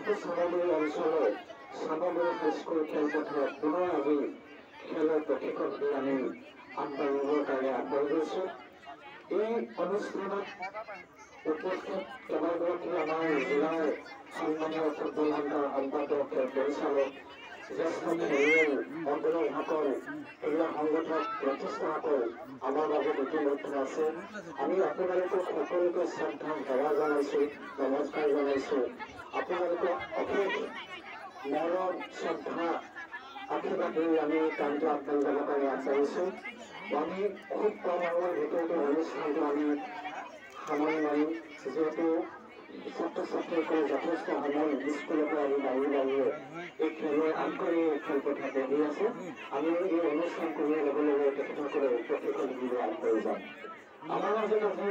সামগ্ৰী অঞ্চলৰ সামগ্ৰী হাইস্কুল খেলপথাৰত পুনৰ আজি খেলৰ প্ৰশিক্ষণ দি আমি আগবাঢ়িবৰ কাৰণে আগবাঢ়ি গৈছোঁ। এই অনুষ্ঠানত উপস্থিত কেইবাগৰাকী আমাৰ জিলাৰ সন্মানীয় ফুটবল সংঘৰ সম্পাদক পৰিচালক জ্যেষ্ঠ খেলুৱৈ অগ্ৰভাগৰ ক্ৰীড়া সংগঠক যথেষ্টসকল আমাৰ মাজত ইতিমধ্যে আছে। আমি আপোনালোকক সকলোকে শ্ৰদ্ধা সেৱা জনাইছোঁ, নমস্কাৰ জনাইছোঁ। আপোনালোকক অশেষ মৰম শ্ৰদ্ধা আশীৰ্বাদ কৰি আমি কামটো আগবাঢ়ি যাবৰ কাৰণে আগবাঢ়িছোঁ। আমি খুব কম সময়ৰ ভিতৰতে অনুষ্ঠানটো আমি সামৰি মাৰিম, যিহেতু ছাত্ৰ ছাত্ৰীসকলে যথেষ্ট সময় স্কুলৰ পৰা আহি বাহিৰে এই খেলুৱৈ আগবাঢ়ি খেলপথাৰত বহি আছে। আমি এই অনুষ্ঠান কৰিয়াৰ লগে লগে তেখেতসকলে প্ৰশিক্ষণ দিবলৈ আগবাঢ়ি যাম। আমাৰ মাজত আজি